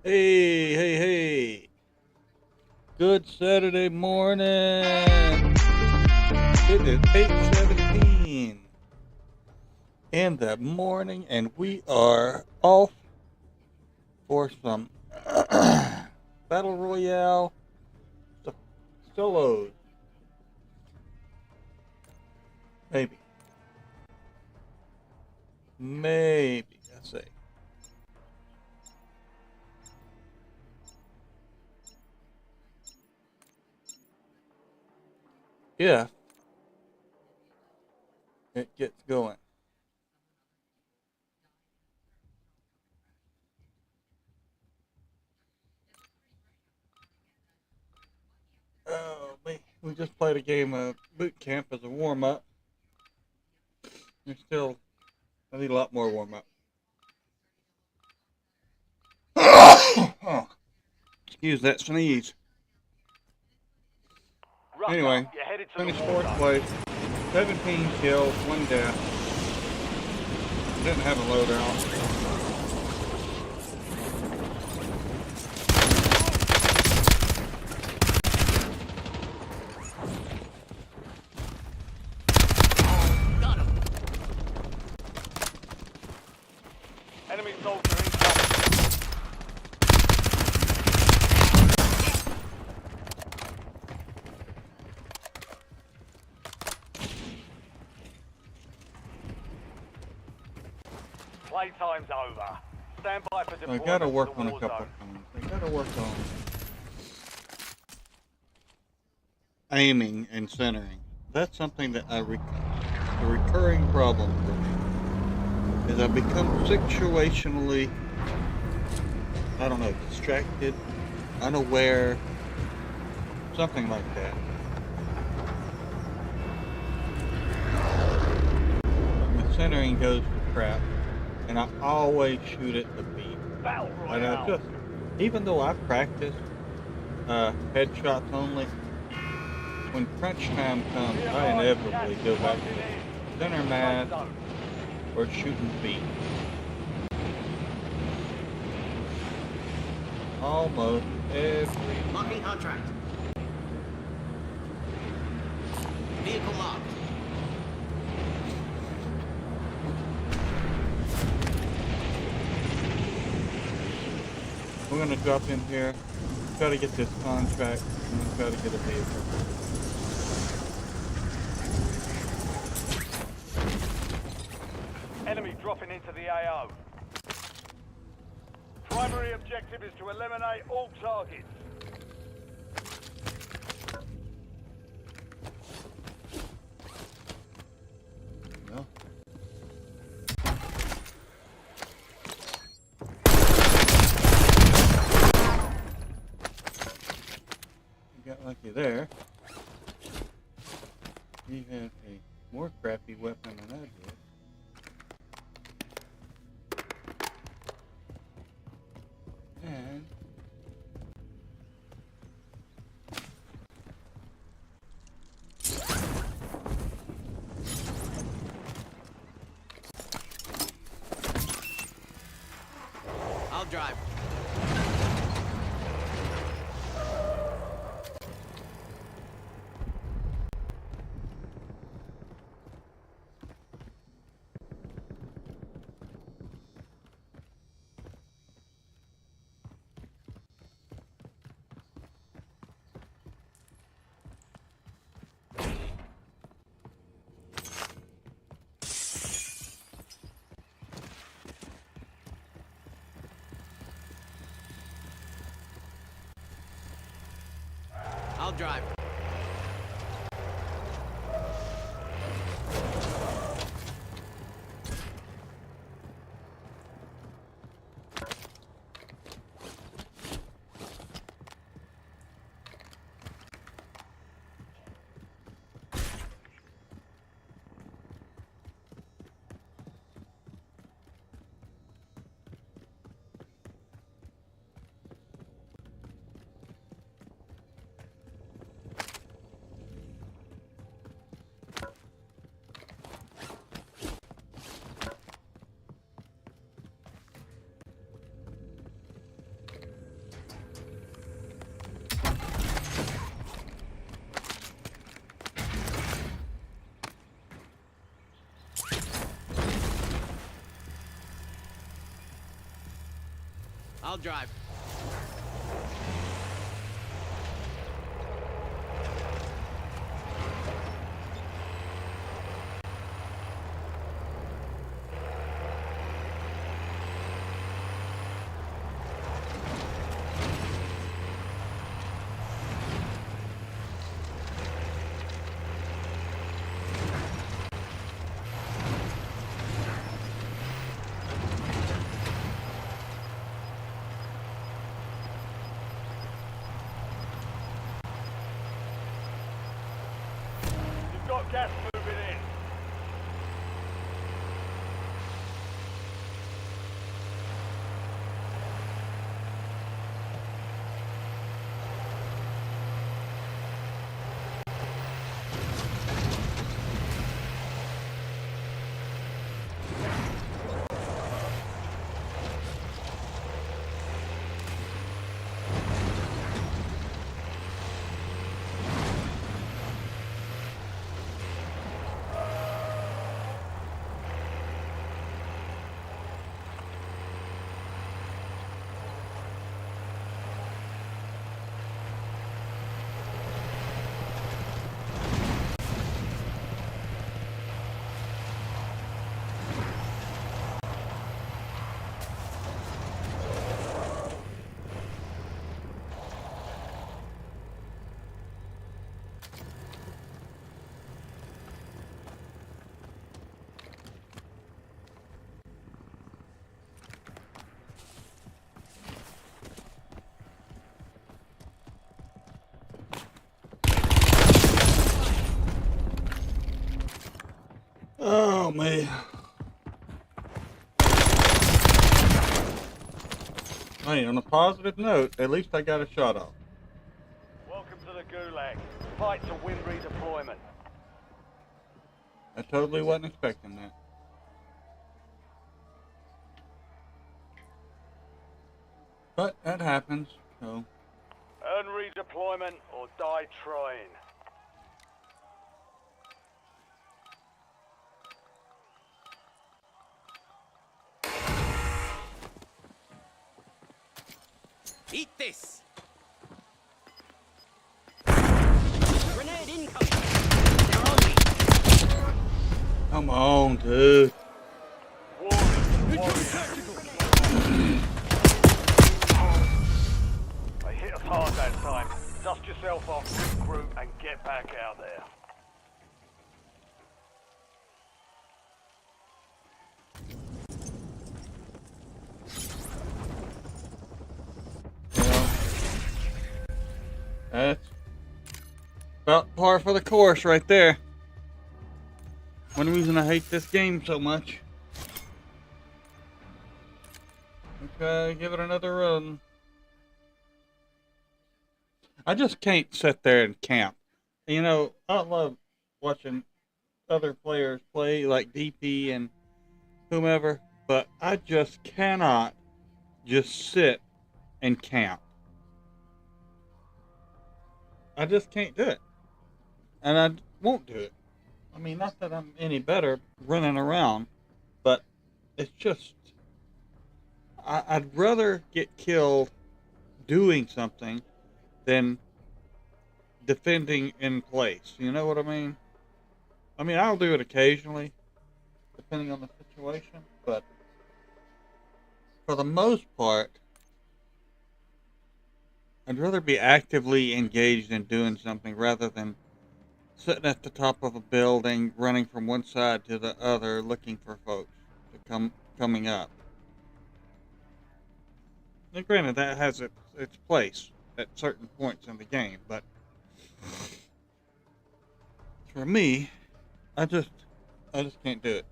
Hey, hey, hey. Good Saturday morning. It is 8:17 in the morning, and we are off for some Battle Royale solos. Maybe. Maybe. Let's see. Yeah, it gets going. Oh, man. We just played a game of boot camp as a warm up. There's still, I need a lot more warm up. Oh, excuse that sneeze. Rucker, Anyway, you're headed to the finished war fourth zone. place. 17 kills, 1 death. Didn't have a loadout. Got him. Enemy soldier incoming. Playtime's over. Stand by for I deployment gotta to work the on a war couple zone. things. I gotta work on aiming and centering. That's something that a recurring problem for me. Is I become situationally, I don't know, distracted, unaware, something like that. My centering goes to crap, and I always shoot at the beat. Battle And I Royale. just, even though I practice headshots only, when crunch time comes, Be I advised, gas inevitably is go back closing in. to center New safe mass zone. or shooting feet. Almost every Locking time. contract. Vehicle locked. We're gonna drop in here, try to get this contract, and then try to get a vehicle. Enemy dropping into the AO. Primary objective is to eliminate all targets. No. You got lucky there. He had a more crappy weapon than I did. And I'll drive. I'll drive. I'll drive. You've got gas moving in. Oh man. Hey, on a positive note, at least I got a shot off. Welcome to the Gulag. Fight to win redeployment. I totally wasn't expecting that. But that happens, so. Earn redeployment or die trying. Eat this! Grenade incoming! They're on me! Come on, dude. Warning. They hit us hard that time. Dust yourself off, regroup, and get back out there. Well, that's about par for the course right there. One reason I hate this game so much. Okay, give it another run. I just can't sit there and camp. You know, I love watching other players play like DP and whomever, but I just cannot just sit and camp. I just can't do it. And I won't do it. I mean, not that I'm any better running around, but it's just, I'd rather get killed doing something than defending in place. You know what I mean? I mean, I'll do it occasionally, depending on the situation, but for the most part, I'd rather be actively engaged in doing something rather than sitting at the top of a building, running from one side to the other, looking for folks to coming up. Now, granted, that has its place at certain points in the game, but for me, I just can't do it.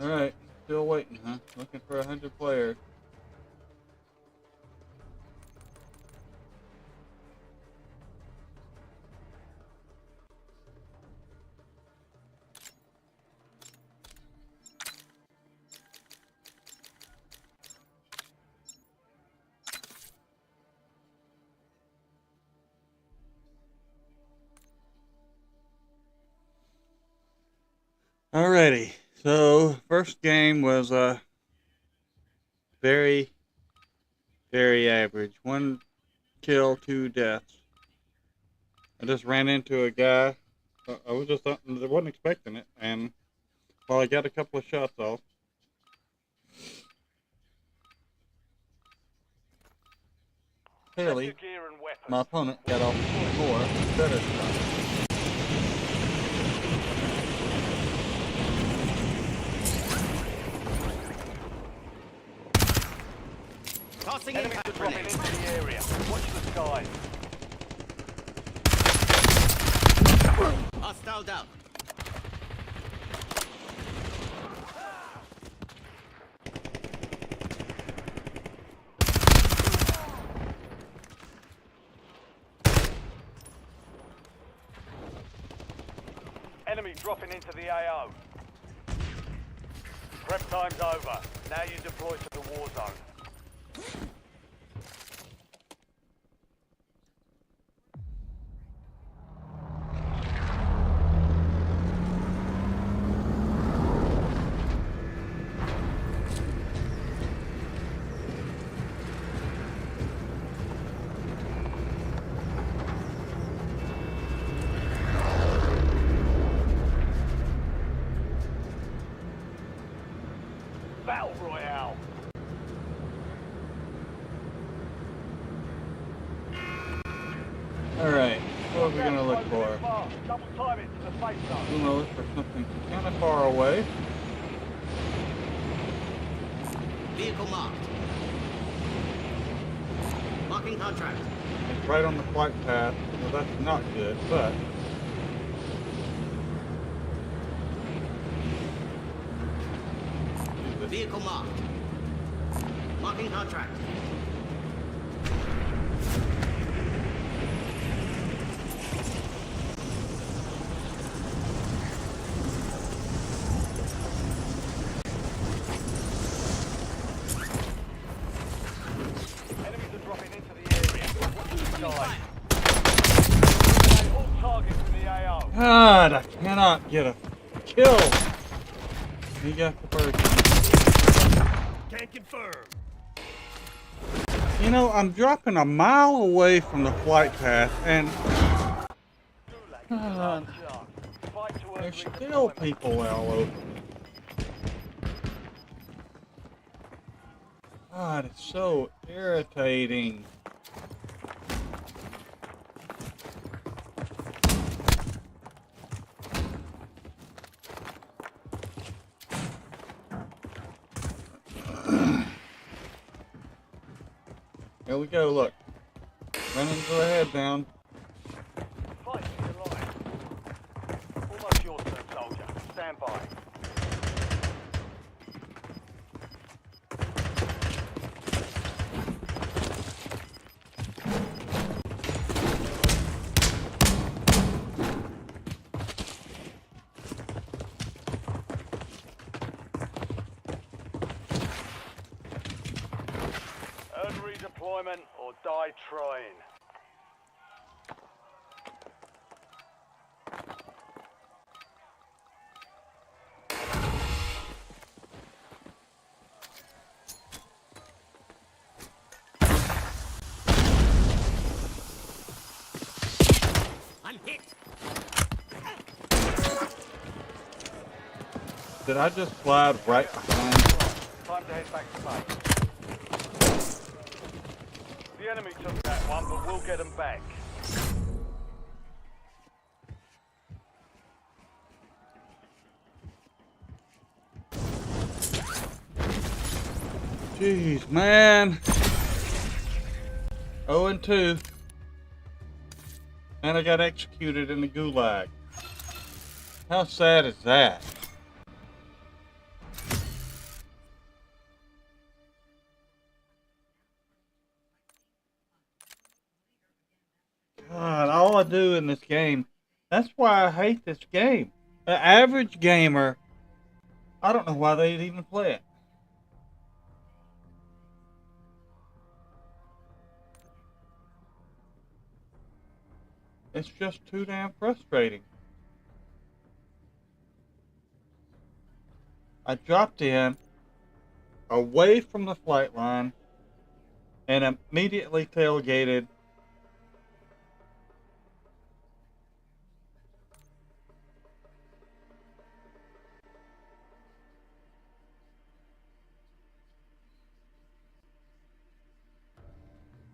Alright, still waiting, huh? Looking for 100 players. Alrighty, so first game was very, very average. 1 kill, 2 deaths. I just ran into a guy. I was just I wasn't expecting it, and well, I got a couple of shots off. Clearly, Check your gear and weapons. my opponent got off more better shots. Tossing Enemies impact are dropping grenade. into the area. Watch the skies. Hostile down. Enemy dropping into the AO. Prep time's over. Now you deploy to the war zone. Battle Royale. Alright, what are we gonna look for? Double time it to the safe zone. We're gonna look for something kind of far away. Vehicle marked. Marking contract. It's right on the flight path. Well, that's not good, but Vehicle marked. Marking contract. Enemies are dropping into the area. Watch the skies. All targets in the AO. God, I cannot get a kill. He got the first one. Can confirm. You know, I'm dropping a mile away from the flight path, and Fight to earn there's still redeployment. people all over me. God, it's so irritating. Here we go, look. Running to the head down. Fight for your life. Almost your turn, soldier. Stand by. Earn redeployment or die trying. I'm hit. Did I just slide right behind? Time to head back to base. The enemy took that one, but we'll get them back. Jeez, man. 0-2. And I got executed in the gulag. How sad is that? do in this game. That's why I hate this game. An average gamer, I don't know why they'd even play it. It's just too damn frustrating. I dropped in away from the flight line and immediately tailgated.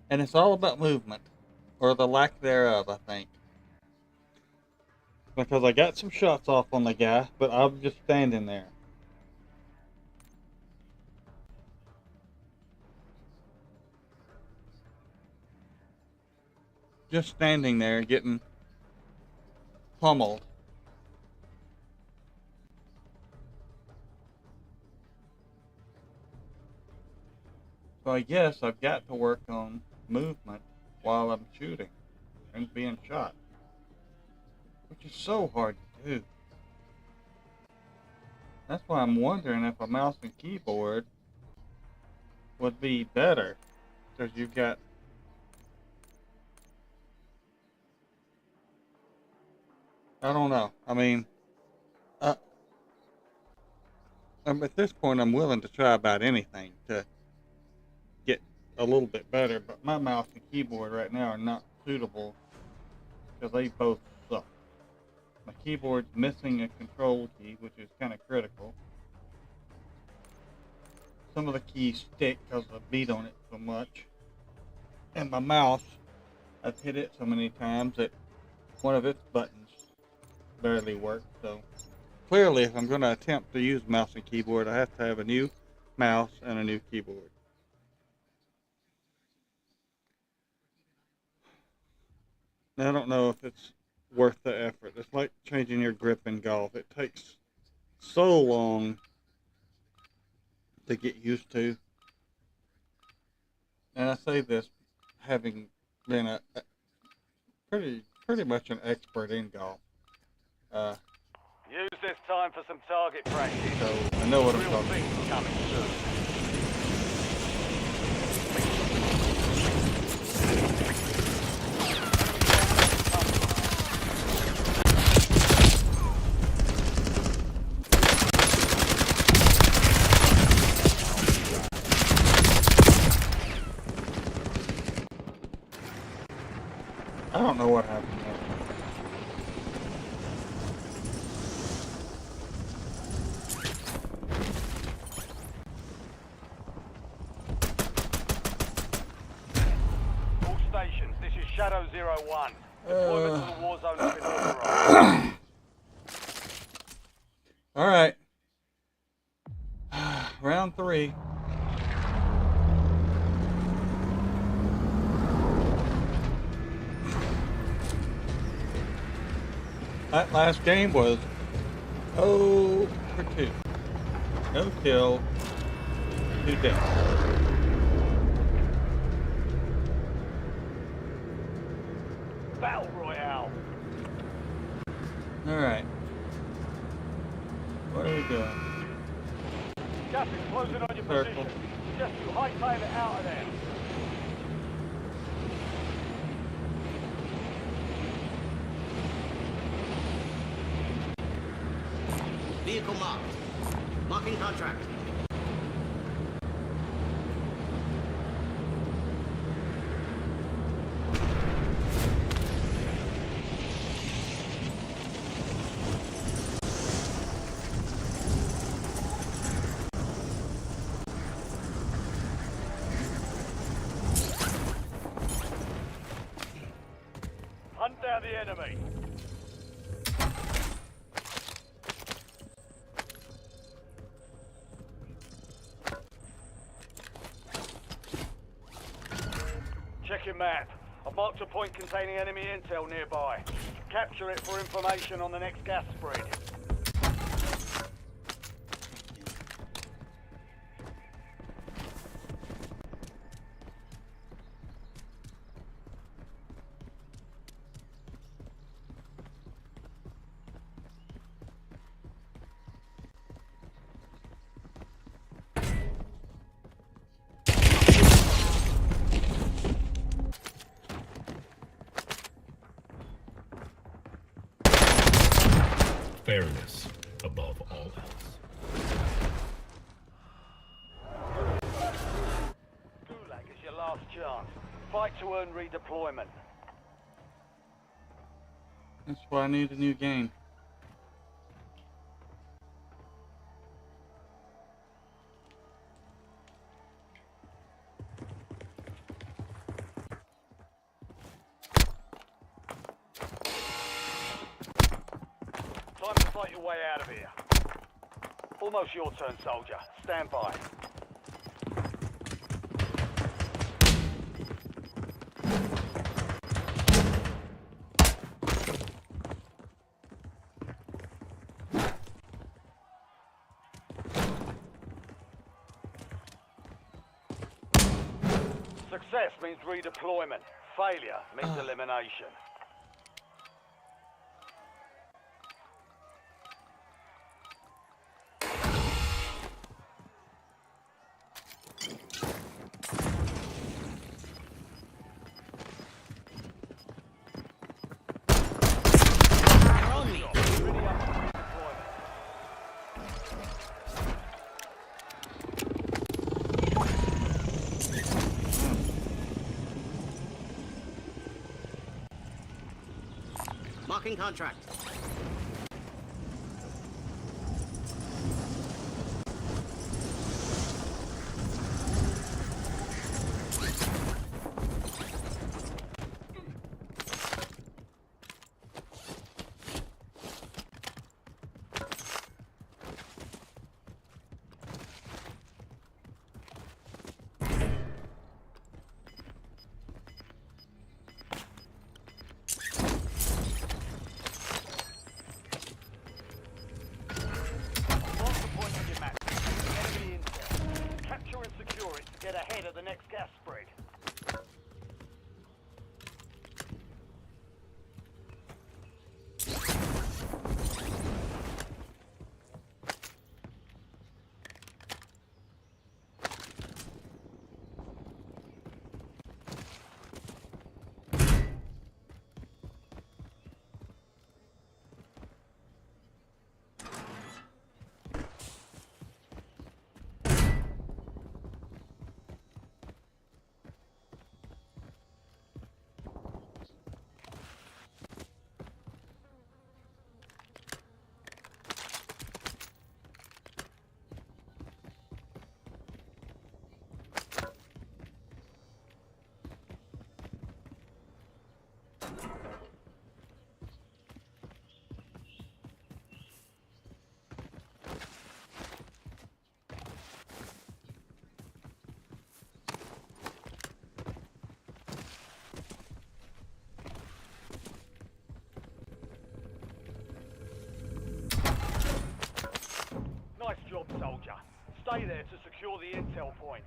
And it's all about movement, or the lack thereof, I think. Because I got some shots off on the guy, but I'm just standing there. Just standing there getting pummeled. So I guess I've got to work on movement while I'm shooting and being shot, which is so hard to do. That's why I'm wondering if a mouse and keyboard would be better, because you've got, I don't know. I mean, at this point, I'm willing to try about anything to get a little bit better, but my mouse and keyboard right now are not suitable because they both suck. My keyboard's missing a control key, which is kind of critical. Some of the keys stick because I beat on it so much. And my mouse, I've hit it so many times that one of its buttons barely works. So clearly, if I'm going to attempt to use mouse and keyboard, I have to have a new mouse and a new keyboard. I don't know if it's worth the effort. It's like changing your grip in golf. It takes so long to get used to. And I say this having been a pretty much an expert in golf. Use this time for some target practice. So I know what I'm Real talking things about. coming soon. I don't know what happened there. All stations, this is Shadow 01. Deployment to the war zone has been authorized. All right. Round 3. That last game was 0 for 2. No kill, 2 deaths. Battle Royale. Alright. What are we doing? Gas is closing on your Circle. position. Just you hightail it out of there. Vehicle marked. Marking contract. Hunt down the enemy. Check your map. I've marked a point containing enemy intel nearby. Capture it for information on the next gas spread. Fairness above all else. Gulag is your last chance. Fight to earn redeployment. That's why I need a new game. Time to fight your way out of here. Almost your turn, soldier. Stand by. Success means redeployment. Failure means elimination. Really up for redeployment. Marking contract. Mark the point on your map. Enemy intel. Capture and secure it to get ahead of the next gas spread. Nice job, soldier. Stay there to secure the intel point.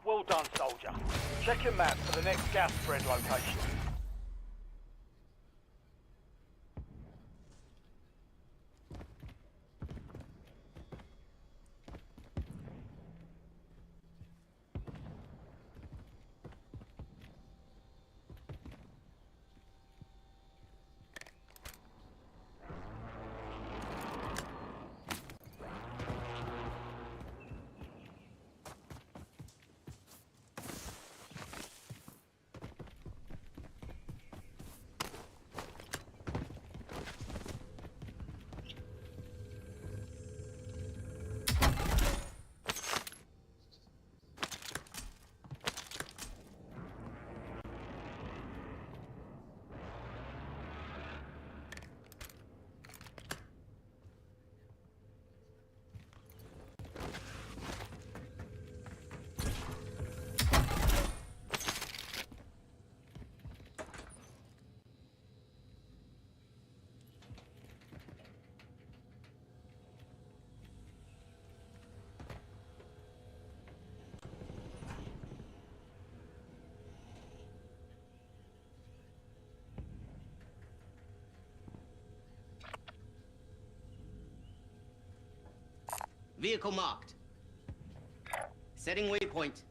Well done, soldier. Check your map for the next gas spread location. Vehicle marked. Setting waypoint.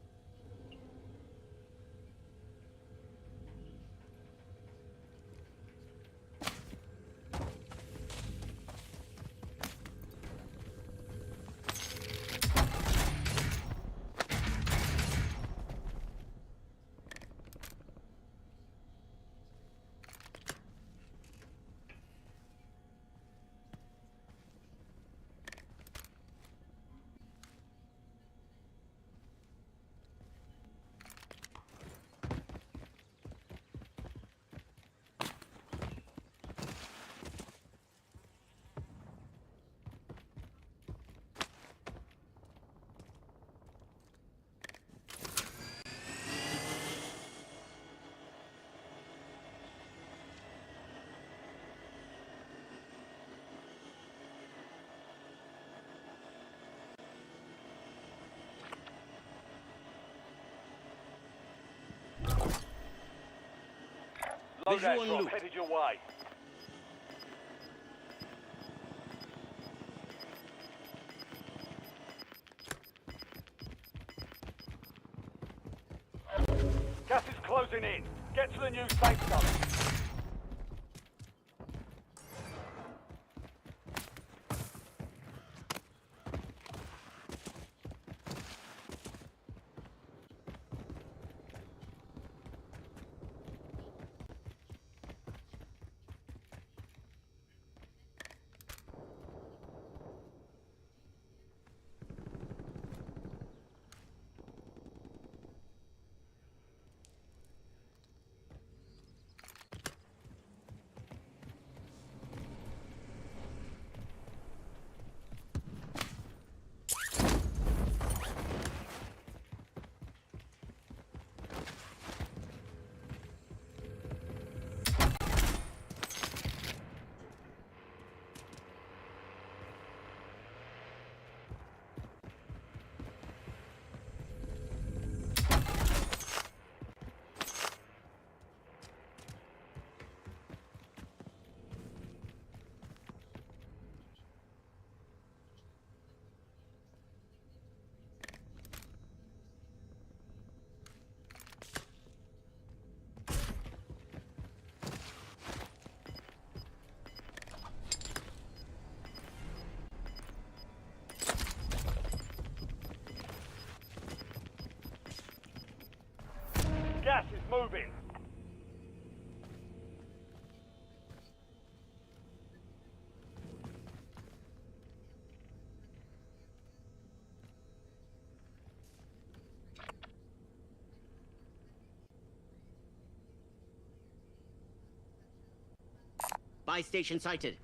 Loadout Visual and drop loot. headed your way. Gas is closing in. Get to the new safe zone. Gas is moving. Buy station sighted.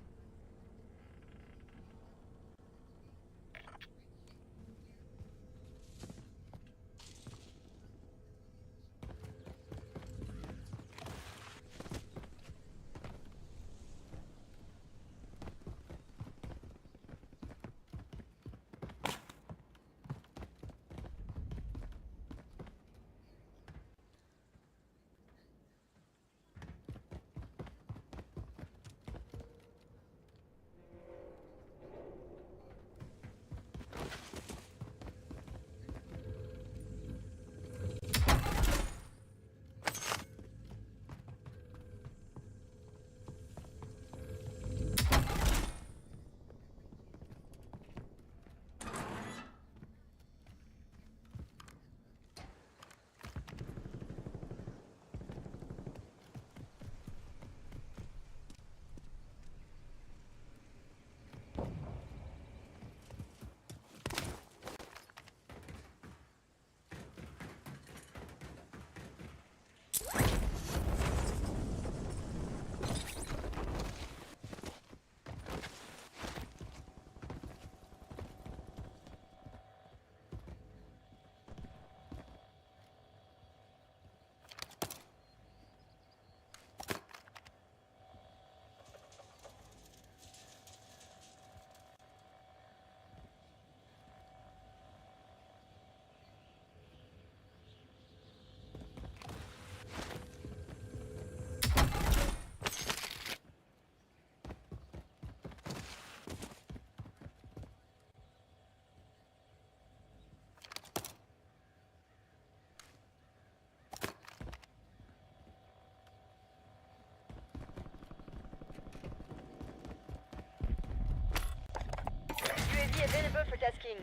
UAV available for tasking.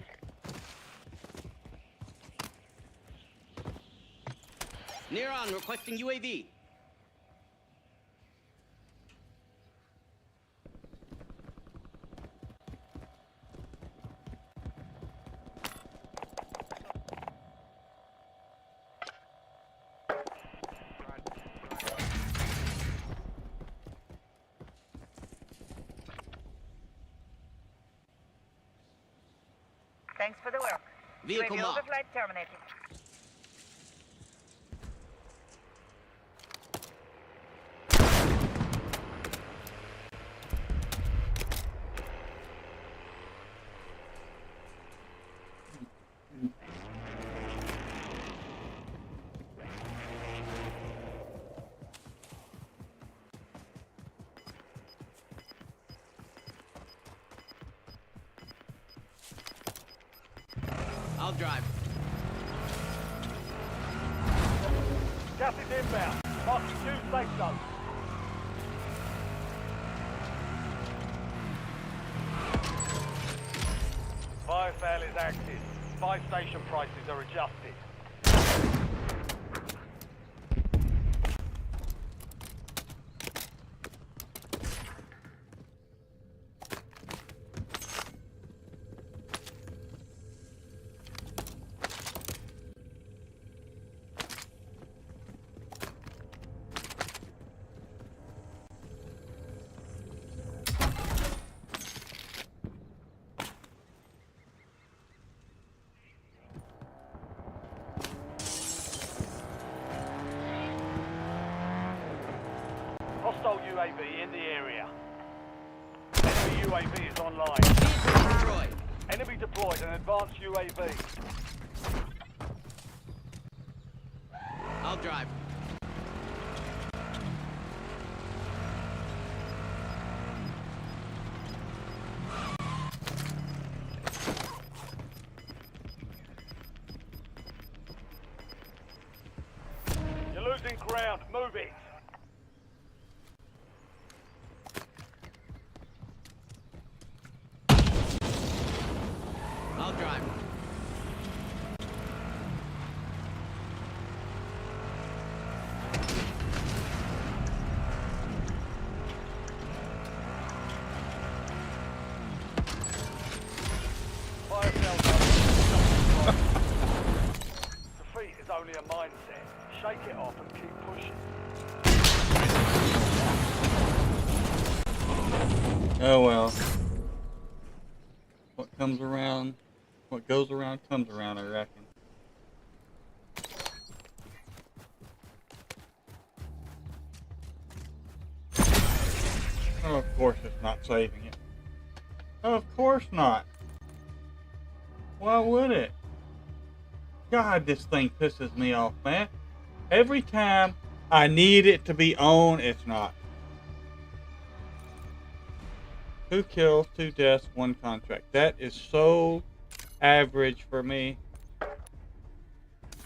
Near on, requesting UAV. Thanks for the work. Vehicle UAV marked. overflight terminated. I'll drive. Gas is inbound. Marking two safe zones. Biofail is active. Buy station prices are adjusted. Hostile UAV in the area. Enemy UAV is online. Vehicle destroyed. Enemy deployed an advanced UAV. I'll drive. You're losing ground. Move it. I'll drive. Defeat is only a mindset. Shake it off and keep pushing. Oh well. What comes around, what goes around comes around, I reckon. Oh, of course it's not saving it. Oh, of course not. Why would it? God, this thing pisses me off, man. Every time I need it to be on, it's not. 2 kills, 2 deaths, 1 contract. That is so average for me.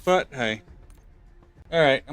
But hey. Alright.